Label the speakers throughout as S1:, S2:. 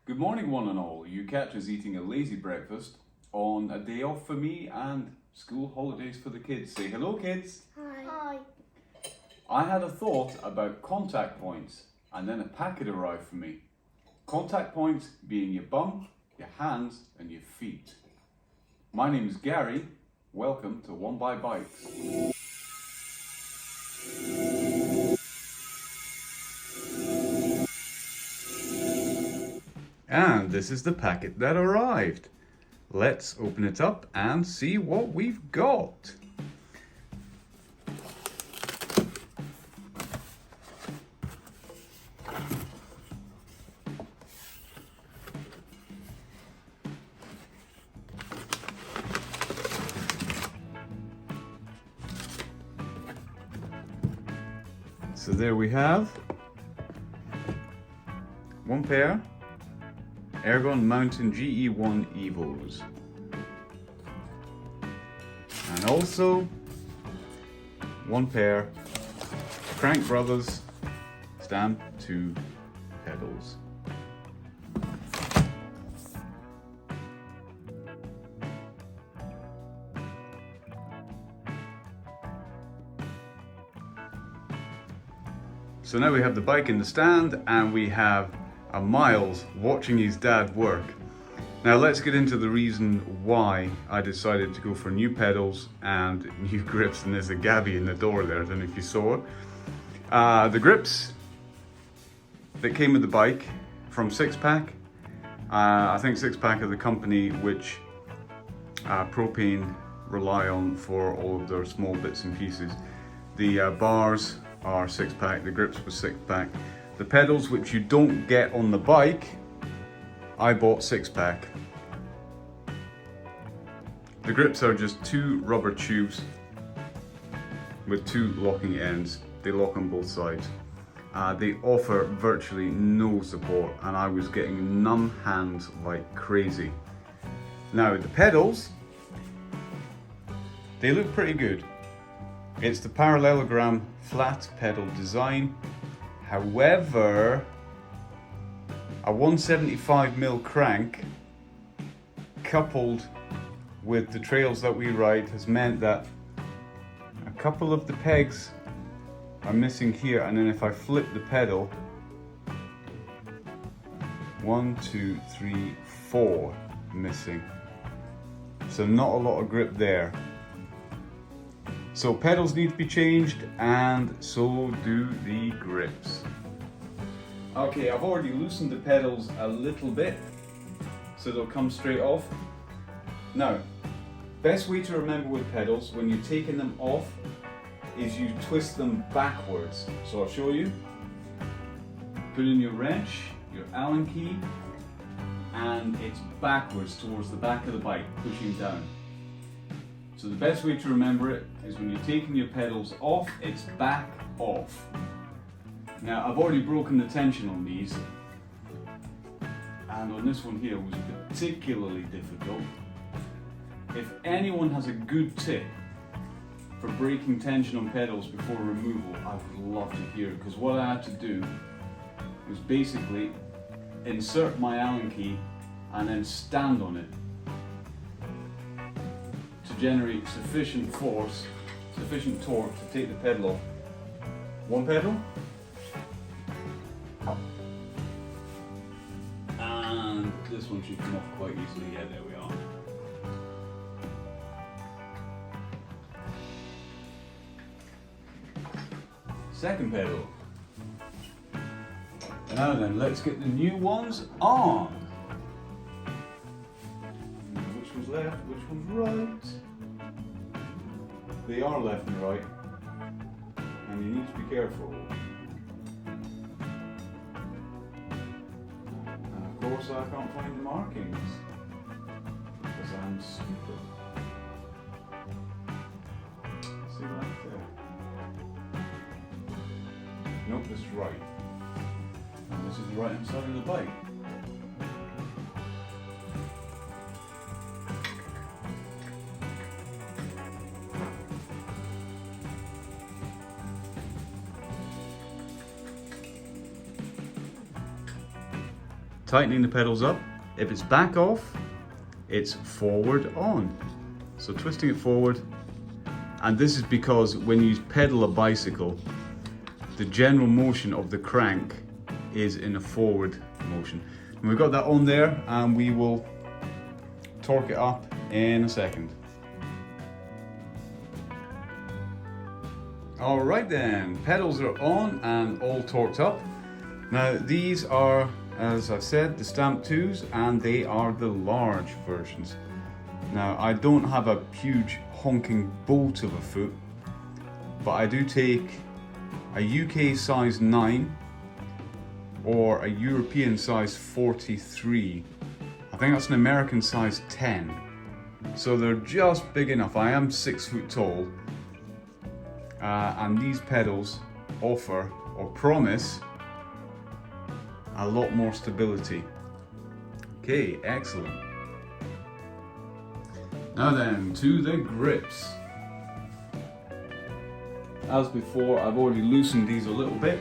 S1: Good morning, one and all. You catch us eating a lazy breakfast on a day off for me and school holidays for the kids. Say hello, kids.
S2: Hi.
S1: I had a thought about contact points and then a packet arrived for me. Contact points being your bum, your hands and your feet. My name is Gary. Welcome to One by Bikes. And this is the packet that arrived. Let's open it up and see what we've got. So there we have one pair Ergon GE1 Evos, and also one pair Crank Brothers Stamp 2 pedals. So now we have the bike in the stand and we have a Miles watching his dad work. Now let's get into the reason why I decided to go for new pedals and new grips, and there's a Gabby in the door there, I don't know if you saw it. The grips that came with the bike from Six Pack. I think Six Pack are the company which Propain rely on for all of their small bits and pieces. The bars are Six Pack, the grips were Six Pack. The pedals, which you don't get on the bike, I bought Six Pack. The grips are just two rubber tubes with two locking ends. They lock on both sides. They offer virtually no support, and I was getting numb hands like crazy. Now the pedals, they look pretty good. It's the parallelogram flat pedal design. However, a 175mm crank coupled with the trails that we ride has meant that a couple of the pegs are missing here, and then if I flip the pedal, 1, 2, 3, 4 missing. So not a lot of grip there. So pedals need to be changed, and so do the grips. Okay, I've already loosened the pedals a little bit, so they'll come straight off. Now, best way to remember with pedals, when you're taking them off, is you twist them backwards. So I'll show you. Put in your wrench, your Allen key, and it's backwards towards the back of the bike, pushing down. So the best way to remember it is when you're taking your pedals off, it's back off. Now I've already broken the tension on these, and on this one here was particularly difficult. If anyone has a good tip for breaking tension on pedals before removal, I would love to hear it, because what I had to do was basically insert my Allen key and then stand on it to generate sufficient force, sufficient torque to take the pedal off. One pedal, and this one should come off quite easily. Yeah, there we are. Second pedal. Now then, let's get the new ones on. Which one's left, which one's right? They are left and right, and you need to be careful. And of course I can't find the markings, because I'm stupid. See right there? Nope, this is right. And this is the right hand side of the bike. tightening the pedals up. If it's back off, it's forward on. So twisting it forward. And this is because when you pedal a bicycle, the general motion of the crank is in a forward motion. And we've got that on there, and we will torque it up in a second. All right then, pedals are on and all torqued up. Now these are, as I've said, the Stamp 2s, and they are the large versions. Now I don't have a huge honking bolt of a foot, but I do take a UK size 9 or a European size 43. I think that's an American size 10. So they're just big enough. I am 6 foot tall, and these pedals offer or promise a lot more stability. Okay, excellent. Now then, to the grips. As before, I've already loosened these a little bit.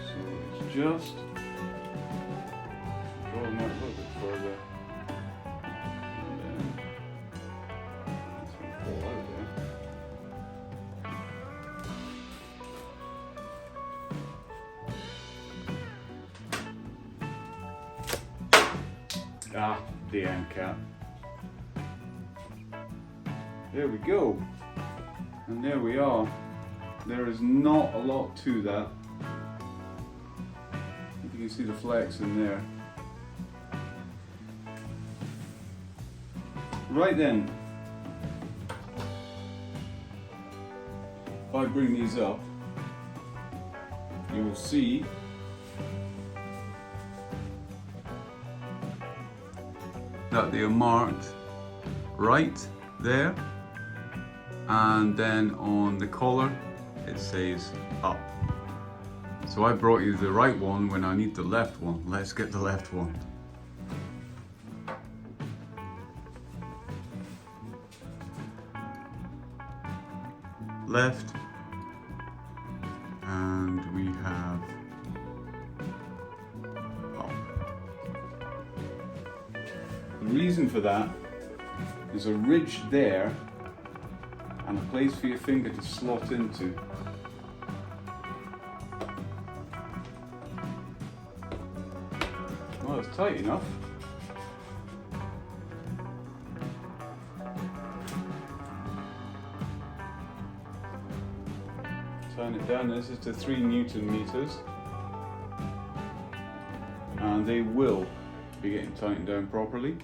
S1: So it's just draw them out a little bit further. And then it's going to fall out there. Ah, the end cap. There we go. And there we are. There is not a lot to that. You can see the flex in there. Right then, if I bring these up, you will see that they are marked right there, and then on the collar it says up. So I brought you the right one when I need the left one. Let's get the left one. Left, and we have up. The reason for that is a ridge there and a place for your finger to slot into. Well, it's tight enough. Turn it down. This is to 3 Newton meters, and they will be getting tightened down properly,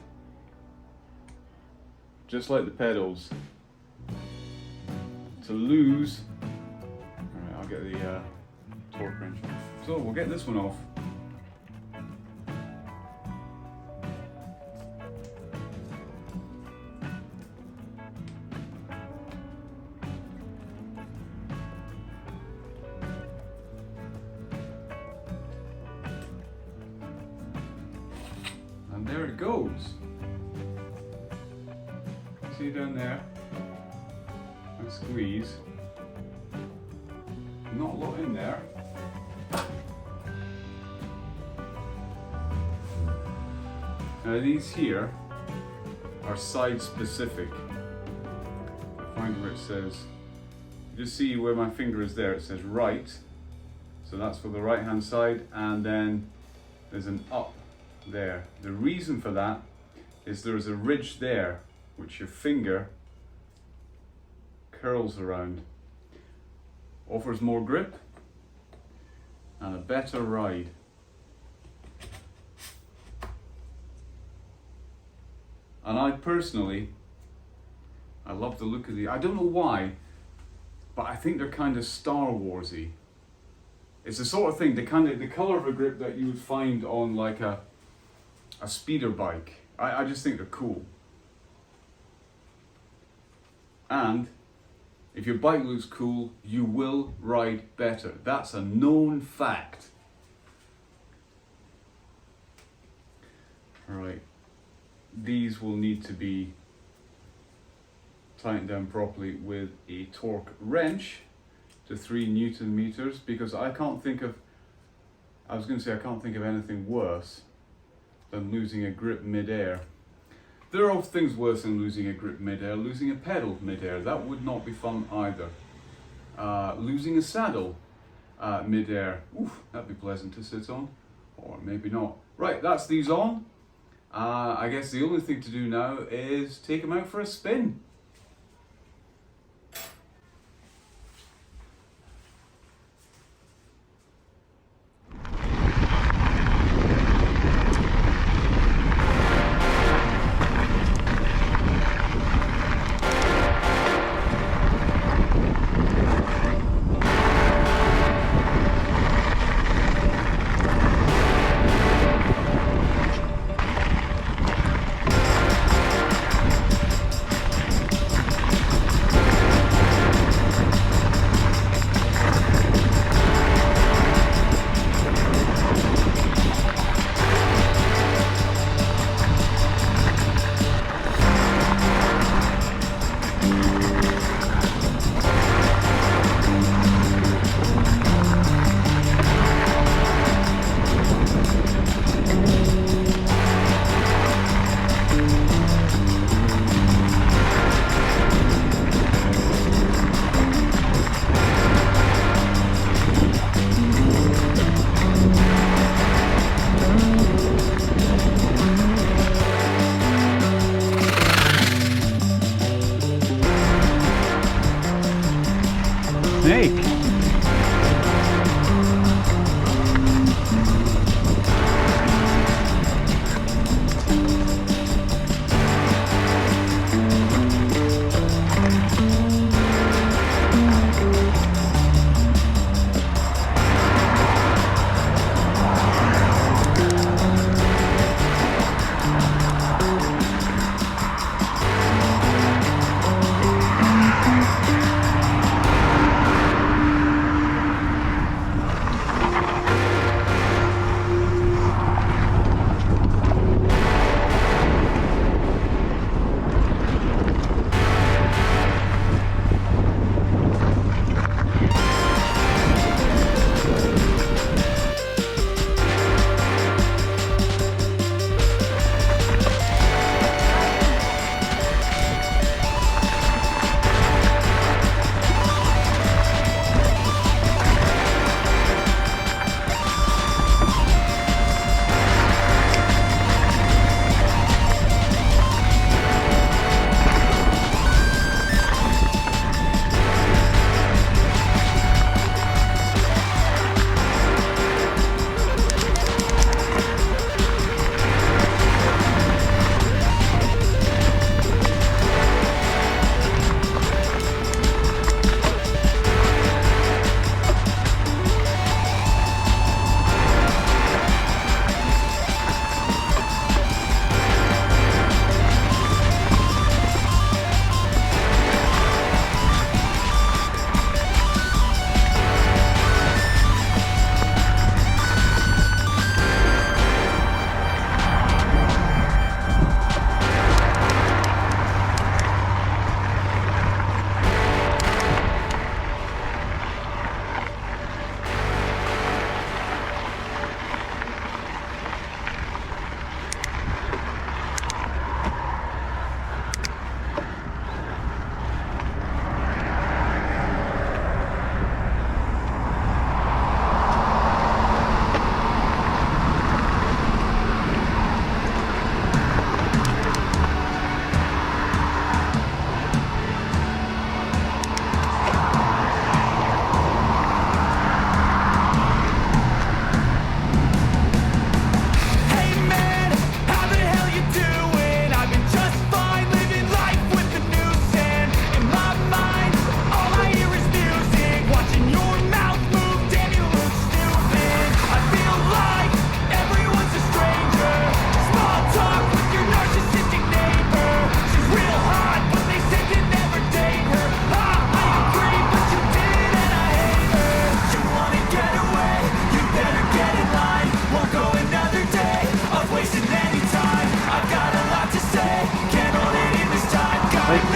S1: just like the pedals. To lose, alright, I'll get the torque wrench. So we'll get this one off. And there it goes. See down there? And squeeze. Not a lot in there. Now these here are side specific. Find where it says, you just see where my finger is there, it says right. So that's for the right hand side, and then there's an up there. The reason for that is there's a ridge there which your finger curls around. Offers more grip and a better ride. And I personally, I love the look of the, I don't know why, but I think they're kind of Star Warsy. It's the sort of thing, the color of a grip that you would find on like a speeder bike. I just think they're cool. And if your bike looks cool, you will ride better. That's a known fact. All right, these will need to be tightened down properly with a torque wrench to 3 Newton meters, because I can't think of anything worse than losing a grip mid-air. There are things worse than losing a grip mid-air. Losing a pedal mid-air, that would not be fun either. Losing a saddle mid-air, oof, that'd be pleasant to sit on, or maybe not. Right, that's these on. I guess the only thing to do now is take them out for a spin. Snake.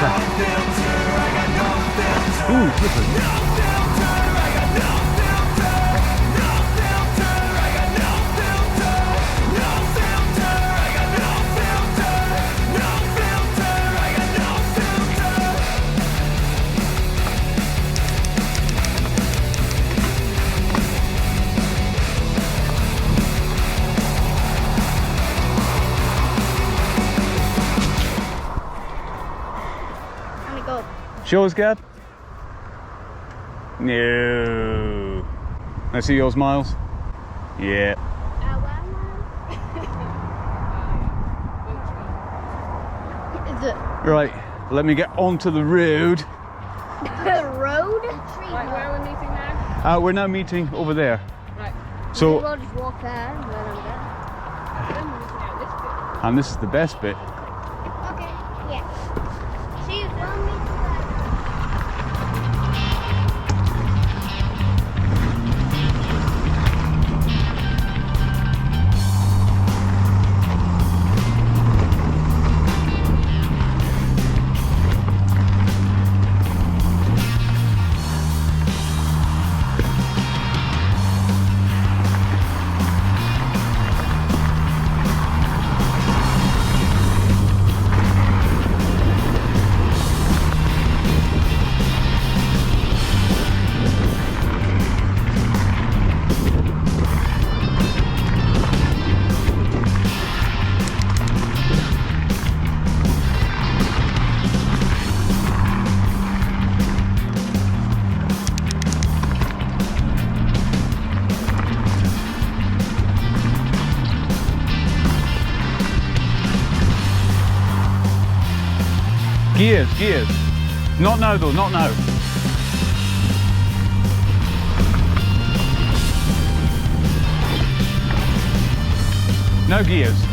S2: Right.
S1: Ooh, flipping. Show us, Gab. No. I see yours, Miles. Yeah.
S2: Is it?
S1: Right, let me get onto the road.
S2: The road?
S3: Right, where are we meeting now?
S1: We're now meeting over there.
S3: Right.
S1: So,
S2: We'll just walk there and then I'm
S3: Then we're meeting out this bit.
S1: and this is the best bit.
S2: there. Okay, yeah. See you don't meet there.
S1: Gears, gears. Not now though, not now. No gears.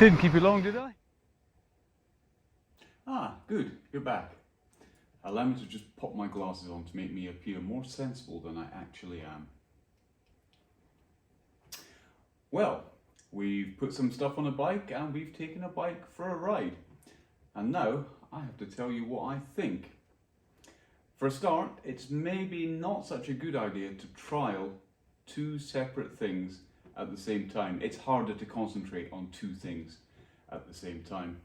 S1: Didn't keep you long, did I?
S4: Ah, good, you're back. Allow me to just pop my glasses on to make me appear more sensible than I actually am. Well, we've put some stuff on a bike and we've taken a bike for a ride. And now I have to tell you what I think. For a start, it's maybe not such a good idea to trial two separate things at the same time. It's harder to concentrate on two things at the same time.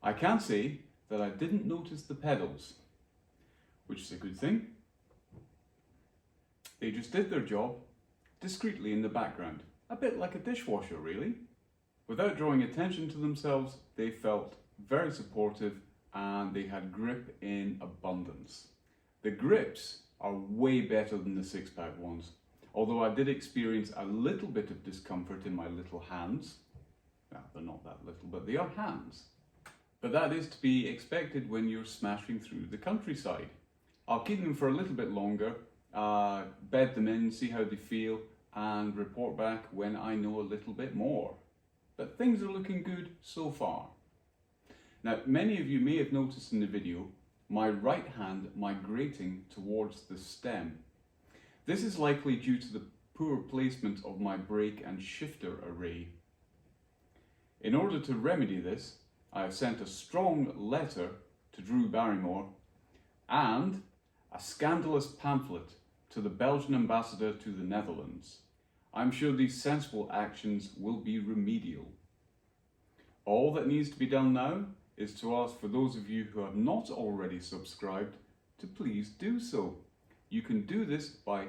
S4: I can say that I didn't notice the pedals, which is a good thing. They just did their job discreetly in the background, a bit like a dishwasher really. Without drawing attention to themselves, they felt very supportive and they had grip in abundance. The grips are way better than the 6-pack ones, although I did experience a little bit of discomfort in my little hands. Well, they're not that little, but they are hands. But that is to be expected when you're smashing through the countryside. I'll keep them for a little bit longer, bed them in, see how they feel, and report back when I know a little bit more. But things are looking good so far. Now, many of you may have noticed in the video my right hand migrating towards the stem. This is likely due to the poor placement of my brake and shifter array. In order to remedy this, I have sent a strong letter to Drew Barrymore and a scandalous pamphlet to the Belgian ambassador to the Netherlands. I'm sure these sensible actions will be remedial. All that needs to be done now is to ask for those of you who have not already subscribed to please do so. You can do this by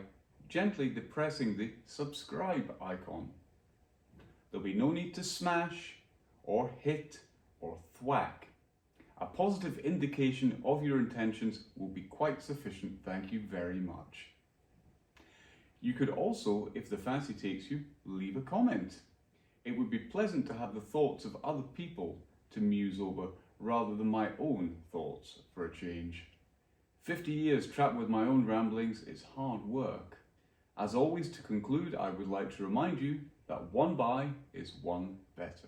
S4: gently depressing the subscribe icon. There'll be no need to smash or hit or thwack. A positive indication of your intentions will be quite sufficient, thank you very much. You could also, if the fancy takes you, leave a comment. It would be pleasant to have the thoughts of other people to muse over rather than my own thoughts for a change. 50 years trapped with my own ramblings is hard work. As always, to conclude, I would like to remind you that one buy is one better.